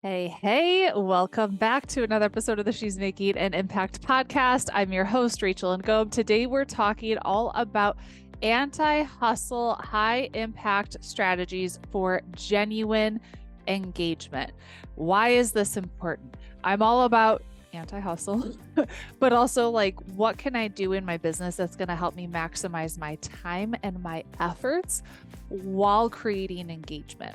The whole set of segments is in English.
Hey, welcome back to another episode of the She's Making an Impact podcast. I'm your host, Rachel Ngom. Today, we're talking all about anti-hustle, high impact strategies for genuine engagement. Why is this important? I'm all about anti-hustle, but also like, what can I do in my business that's going to help me maximize my time and my efforts while creating engagement?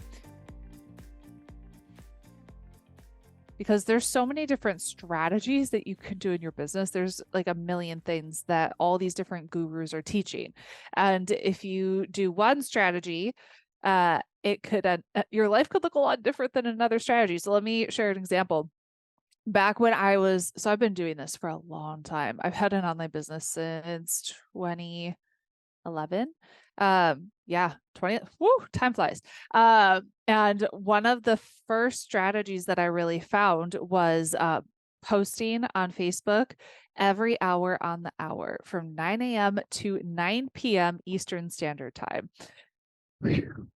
Because there's so many different strategies that you can do in your business. There's like a million things that all these different gurus are teaching. And if you do one strategy, it could your life could look a lot different than another strategy. So let me share an example. Back when I've been doing this for a long time. I've had an online business since 2011. Yeah, 20, time flies. And one of the first strategies that I really found was posting on Facebook every hour on the hour from 9 a.m. to 9 p.m. Eastern Standard Time.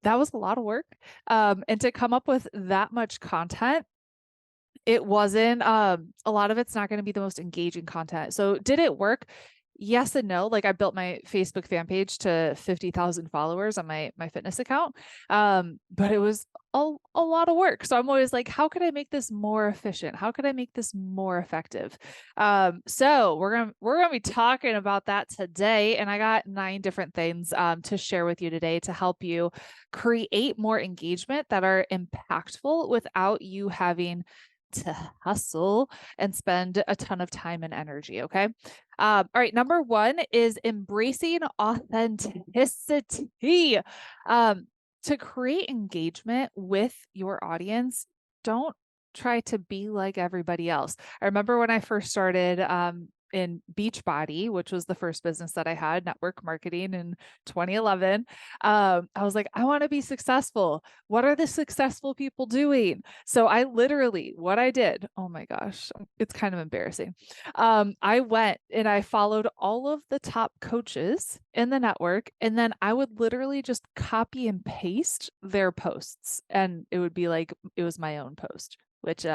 That was a lot of work. And to come up with that much content, it wasn't, a lot of it's not going to be the most engaging content. So did it work? Yes and no. Like, I built my Facebook fan page to 50,000 followers on my fitness account. But it was a lot of work. So I'm always like, how could I make this more efficient? How could I make this more effective? So we're gonna be talking about that today. And I got 9 different things to share with you today to help you create more engagement that are impactful without you having to hustle and spend a ton of time and energy. Okay. All right. Number 1 is embracing authenticity. To create engagement with your audience, don't try to be like everybody else. I remember when I first started in Beachbody, which was the first business that I had, network marketing in 2011. I was like, I want to be successful. What are the successful people doing? So what I did, oh my gosh, it's kind of embarrassing. I went and I followed all of the top coaches in the network, and then I would literally just copy and paste their posts, and it would be like it was my own post, which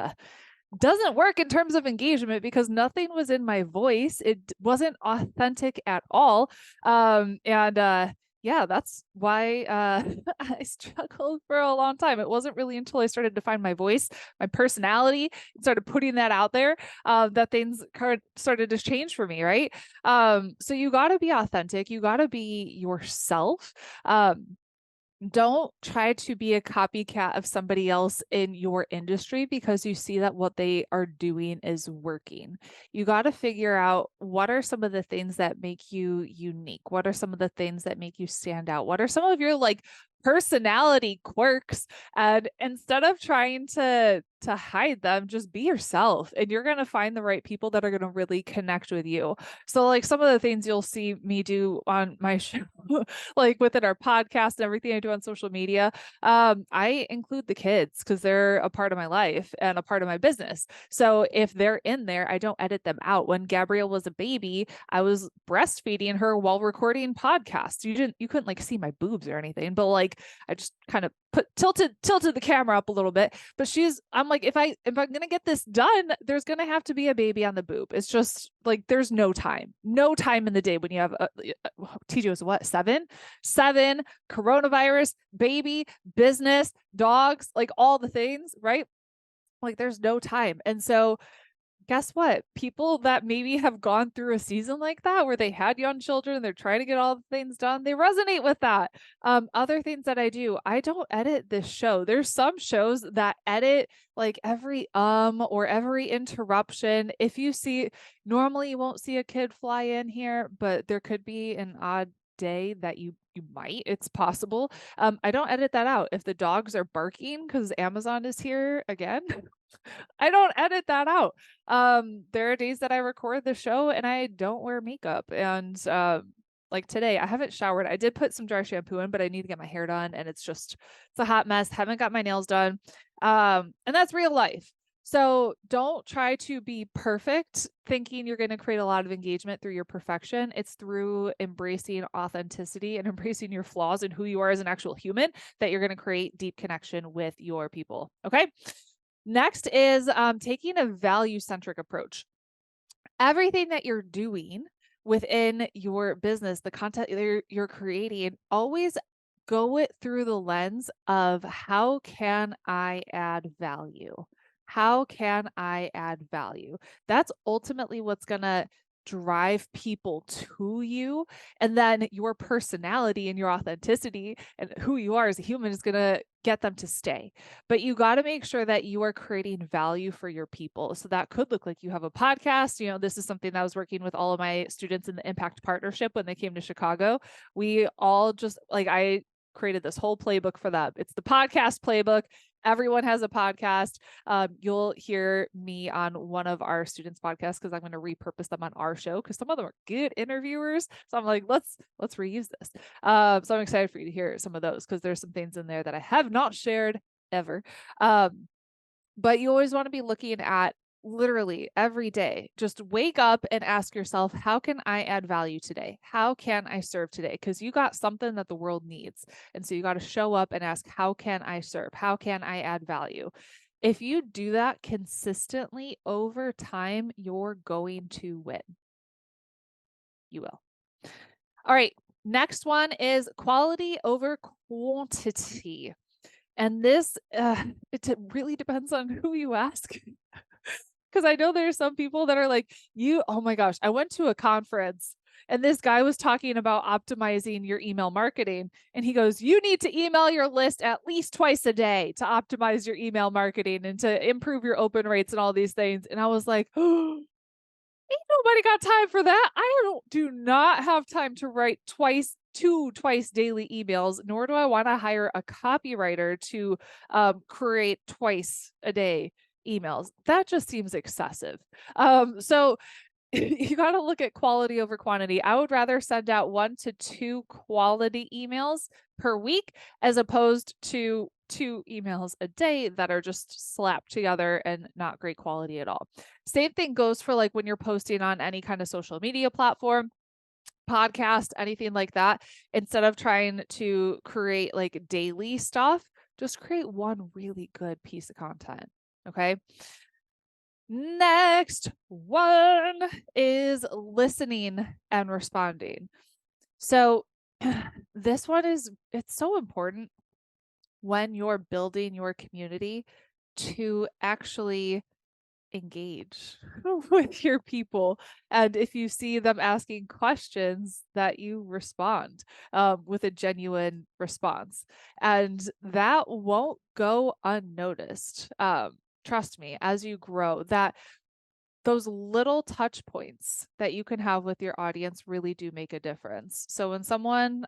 doesn't work in terms of engagement because nothing was in my voice. It wasn't authentic at all. And yeah, that's why I struggled for a long time. It wasn't really until I started to find my voice, my personality, and started putting that out there, that things started to change for me, right? So you got to be authentic. You got to be yourself. Don't try to be a copycat of somebody else in your industry because you see that what they are doing is working. You got to figure out, what are some of the things that make you unique? What are some of the things that make you stand out? What are some of your like personality quirks? And instead of trying to hide them, just be yourself, and you're going to find the right people that are going to really connect with you. So like some of the things you'll see me do on my show, like within our podcast and everything I do on social media, I include the kids because they're a part of my life and a part of my business. So if they're in there, I don't edit them out. When Gabrielle was a baby, I was breastfeeding her while recording podcasts. You couldn't like see my boobs or anything, but like I just kind of tilted the camera up a little bit. But I'm like, if I'm gonna get this done, there's gonna have to be a baby on the boob. It's just like there's no time in the day when you have TJ was what, seven, coronavirus, baby, business, dogs, like all the things, right? Like there's no time. And so guess what? People that maybe have gone through a season like that where they had young children, they're trying to get all the things done, they resonate with that. Other things that I do, I don't edit this show. There's some shows that edit like every or every interruption. If you see, normally you won't see a kid fly in here, but there could be an odd day that you might. It's possible. I don't edit that out. If the dogs are barking because Amazon is here again, I don't edit that out. There are days that I record the show and I don't wear makeup. And like today, I haven't showered. I did put some dry shampoo in, but I need to get my hair done, and it's a hot mess. Haven't got my nails done. And that's real life. So don't try to be perfect thinking you're going to create a lot of engagement through your perfection. It's through embracing authenticity and embracing your flaws and who you are as an actual human that you're going to create deep connection with your people. Okay. Next is taking a value-centric approach. Everything that you're doing within your business, the content you're creating, always go it through the lens of how can I add value? How can I add value? That's ultimately what's going to drive people to you. And then your personality and your authenticity and who you are as a human is going to get them to stay. But you got to make sure that you are creating value for your people. So that could look like you have a podcast. This is something that I was working with all of my students in the Impact Partnership when they came to Chicago. We all just I created this whole playbook for them. It's the podcast playbook. Everyone has a podcast. You'll hear me on one of our students' podcasts because I'm going to repurpose them on our show because some of them are good interviewers. So I'm like, let's reuse this. So I'm excited for you to hear some of those because there's some things in there that I have not shared ever. But you always want to be looking at literally every day. Just wake up and ask yourself, how can I add value today? How can I serve today? Because you got something that the world needs. And so you got to show up and ask, how can I serve? How can I add value? If you do that consistently over time, you're going to win. You will. All right. Next one is quality over quantity. And this, it really depends on who you ask. Because I know there's some people that are like, oh my gosh, I went to a conference and this guy was talking about optimizing your email marketing. And he goes, you need to email your list at least twice a day to optimize your email marketing and to improve your open rates and all these things. And I was like, oh, ain't nobody got time for that. I do not have time to write twice daily emails, nor do I want to hire a copywriter to create twice a day emails. That just seems excessive. So you got to look at quality over quantity. I would rather send out 1 to 2 quality emails per week as opposed to 2 emails a day that are just slapped together and not great quality at all. Same thing goes for when you're posting on any kind of social media platform, podcast, anything like that. Instead of trying to create daily stuff, just create one really good piece of content. Okay. Next one is listening and responding. So this one it's so important when you're building your community to actually engage with your people. And if you see them asking questions, that you respond with a genuine response. And that won't go unnoticed. Trust me, as you grow, that those little touch points that you can have with your audience really do make a difference. So when someone,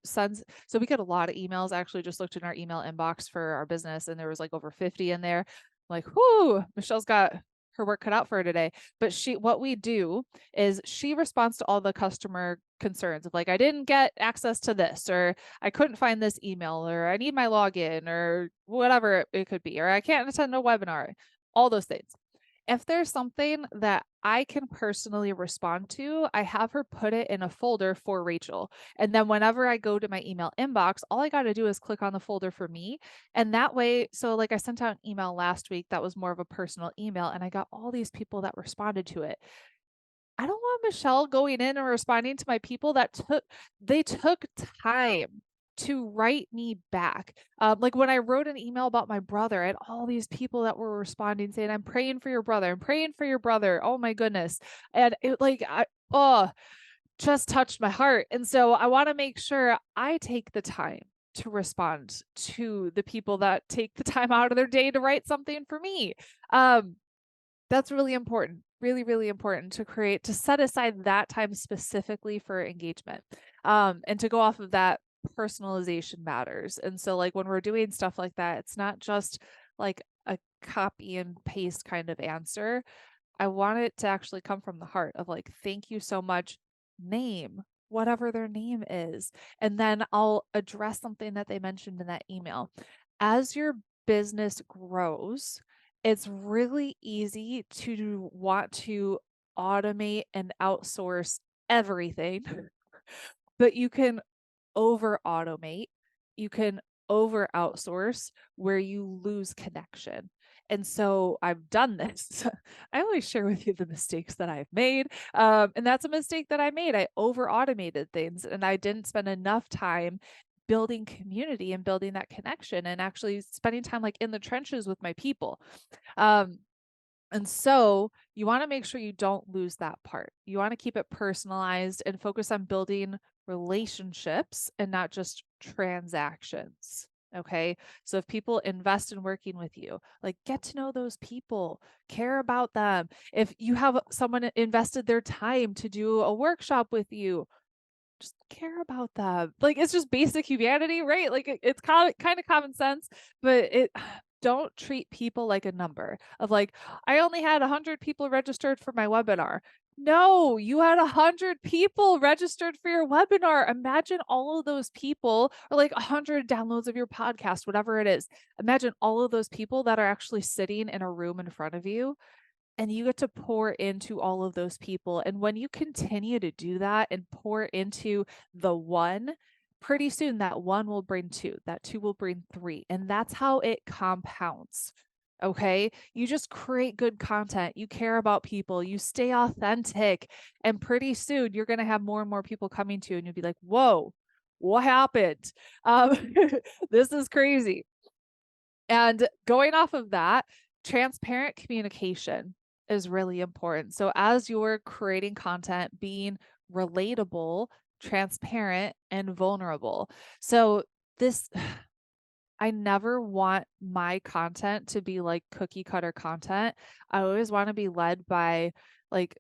sends, so we get a lot of emails. I actually just looked in our email inbox for our business and there was over 50 in there. I'm like, whoo, Michelle's got her work cut out for her today. But what we do is she responds to all the customer concerns of I didn't get access to this, or I couldn't find this email, or I need my login, or whatever it could be, or I can't attend a webinar, all those things. If there's something that I can personally respond to, I have her put it in a folder for Rachel. And then whenever I go to my email inbox, all I got to do is click on the folder for me. And that way, so I sent out an email last week that was more of a personal email, and I got all these people that responded to it. I don't want Michelle going in and responding to my people that took time to write me back. When I wrote an email about my brother, I had all these people that were responding saying, I'm praying for your brother. I'm praying for your brother. Oh my goodness. And it just touched my heart. And so I want to make sure I take the time to respond to the people that take the time out of their day to write something for me. That's really important, really, really important to set aside that time specifically for engagement. And to go off of that, personalization matters. And so when we're doing stuff like that, it's not just a copy and paste kind of answer. I want it to actually come from the heart of thank you so much, name, whatever their name is. And then I'll address something that they mentioned in that email. As your business grows, it's really easy to want to automate and outsource everything, but you can over automate, you can over outsource where you lose connection. And so I've done this. I always share with you the mistakes that I've made. And that's a mistake that I made. I over automated things and I didn't spend enough time building community and building that connection and actually spending time like in the trenches with my people. Um, and so you want to make sure you don't lose that part. You want to keep it personalized and focus on building relationships and not just transactions. Okay. So if people invest in working with you, like get to know those people, care about them. If you have someone invested their time to do a workshop with you, just care about them. Like it's just basic humanity, right? Like it's kind of common sense, but it don't treat people like a number of like, I only had 100 people registered for my webinar. No, you had 100 people registered for your webinar. Imagine all of those people, or like 100 downloads of your podcast, whatever it is. Imagine all of those people that are actually sitting in a room in front of you, and you get to pour into all of those people. And when you continue to do that and pour into the one, pretty soon that one will bring two, that two will bring three. And that's how it compounds. Okay. You just create good content. You care about people. You stay authentic. And pretty soon you're going to have more and more people coming to you and you'll be like, whoa, what happened? This is crazy. And going off of that, transparent communication is really important. So as you're creating content, being relatable, transparent, and vulnerable. So this, I never want my content to be like cookie cutter content. I always want to be led by like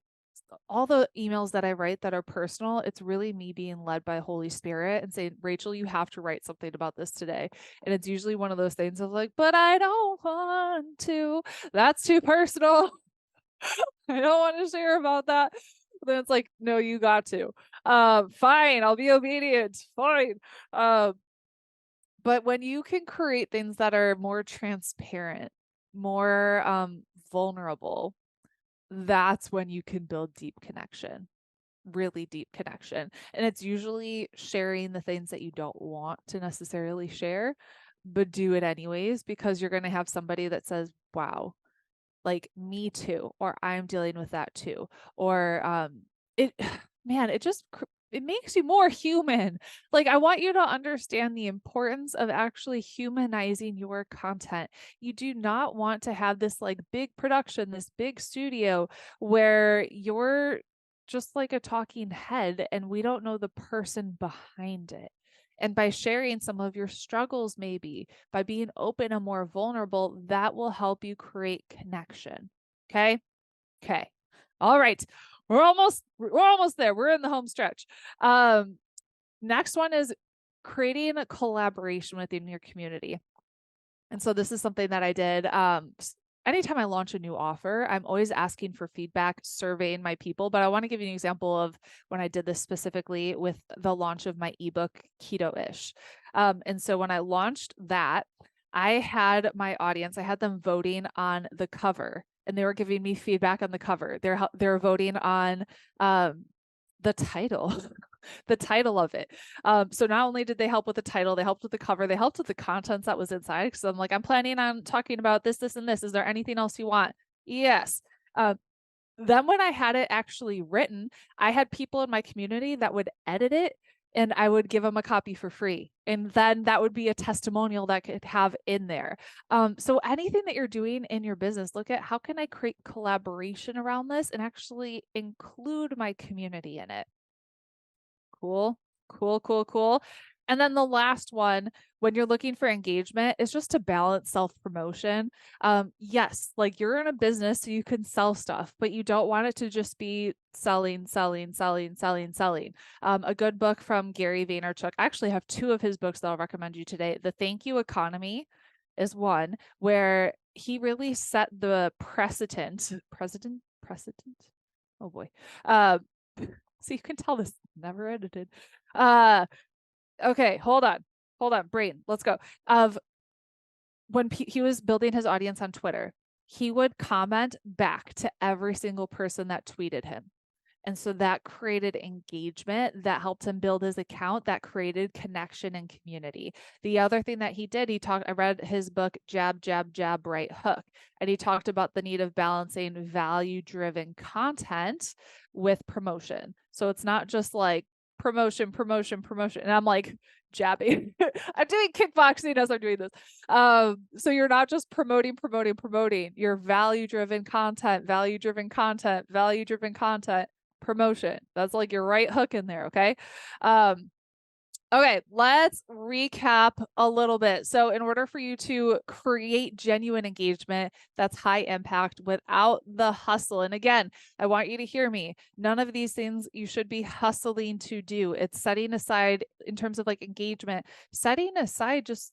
all the emails that I write that are personal, it's really me being led by Holy Spirit and saying, Rachel, you have to write something about this today. And it's usually one of those things of like, but I don't want to. That's too personal. I don't want to share about that. But then it's like, no, you got to. Fine, I'll be obedient. Fine. But when you can create things that are more transparent, more vulnerable, that's when you can build deep connection, really deep connection. And it's usually sharing the things that you don't want to necessarily share, but do it anyways, because you're going to have somebody that says, wow, like me too, or I'm dealing with that too. Or it, man, it makes you more human. Like I want you to understand the importance of actually humanizing your content. You do not want to have this like big production, this big studio where you're just like a talking head and we don't know the person behind it. And by sharing some of your struggles, maybe by being open and more vulnerable, that will help you create connection. Okay. Okay. All right. We're almost there. We're in the home stretch. Next one is creating a collaboration within your community. And so this is something that I did. Anytime I launch a new offer, I'm always asking for feedback, surveying my people. But I want to give you an example of when I did this specifically with the launch of my ebook, Keto-ish. And so when I launched that, I had my audience, I had them voting on the cover and they were giving me feedback on the cover. They're voting on the title. The title of it. So not only did they help with the title, they helped with the cover, they helped with the contents that was inside. Because I'm like, I'm planning on talking about this, this, and this. Is there anything else you want? Yes. Then when I had it actually written, I had people in my community that would edit it and I would give them a copy for free. And then that would be a testimonial that I could have in there. So anything that you're doing in your business, look at how can I create collaboration around this and actually include my community in it. Cool, cool, cool, cool. And then the last one, when you're looking for engagement, is just to balance self-promotion. Yes, like you're in a business, so you can sell stuff, but you don't want it to just be selling, selling, selling, selling, selling. A good book from Gary Vaynerchuk. I actually have two of his books that I'll recommend you today. The Thank You Economy is one where he really set the precedent. Oh boy. So you can tell this never edited. Okay, hold on, brain, let's go. Of when he was building his audience on Twitter, he would comment back to every single person that tweeted him. And so that created engagement, that helped him build his account, that created connection and community. The other thing that he did, I read his book, Jab, Jab, Jab, Right Hook, and he talked about the need of balancing value-driven content with promotion. So it's not just like promotion, promotion, promotion. And I'm like jabbing. I'm doing kickboxing as I'm doing this. So you're not just promoting. You're value-driven content, value-driven content, value-driven content, promotion. That's like your right hook in there. Okay. Okay, let's recap a little bit. So in order for you to create genuine engagement that's high impact without the hustle, and again, I want you to hear me, none of these things you should be hustling to do. It's setting aside, in terms of like engagement, setting aside just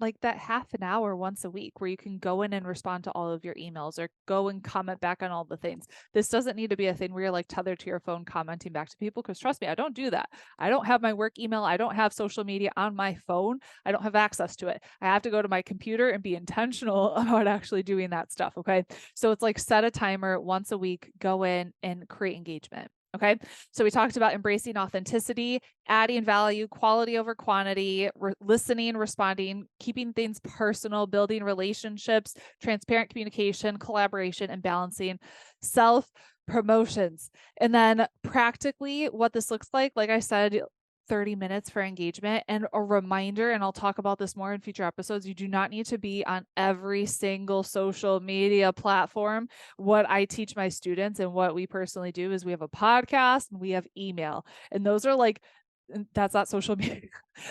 like that half an hour once a week where you can go in and respond to all of your emails or go and comment back on all the things. This doesn't need to be a thing where you're like tethered to your phone commenting back to people, because trust me, I don't do that. I don't have my work email. I don't have social media on my phone. I don't have access to it. I have to go to my computer and be intentional about actually doing that stuff. Okay. So it's like set a timer once a week, go in and create engagement. Okay. So we talked about embracing authenticity, adding value, quality over quantity, listening, responding, keeping things personal, building relationships, transparent communication, collaboration, and balancing self promotions. And then practically what this looks like I said, 30 minutes for engagement, and a reminder, and I'll talk about this more in future episodes, you do not need to be on every single social media platform. What I teach my students and what we personally do is we have a podcast and we have email, and those are like, that's not social media.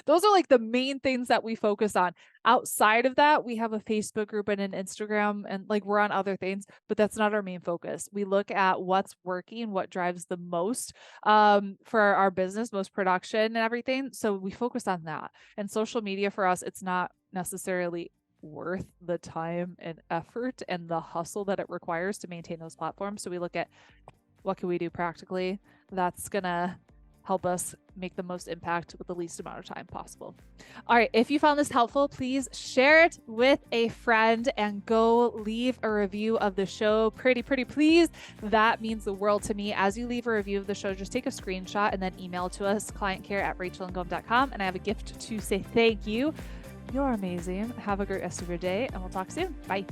Those are like the main things that we focus on. Outside of that, we have a Facebook group and an Instagram, and like we're on other things, but that's not our main focus. We look at what's working, what drives the most for our business, most production and everything. So we focus on that. And social media for us, it's not necessarily worth the time and effort and the hustle that it requires to maintain those platforms. So we look at what can we do practically that's gonna help us make the most impact with the least amount of time possible. All right, if you found this helpful, please share it with a friend and go leave a review of the show. Pretty please. That means the world to me. As you leave a review of the show, just take a screenshot and then email to us, clientcare@rachelngom.com, and I have a gift to say thank you. You're amazing. Have a great rest of your day, and we'll talk soon. Bye.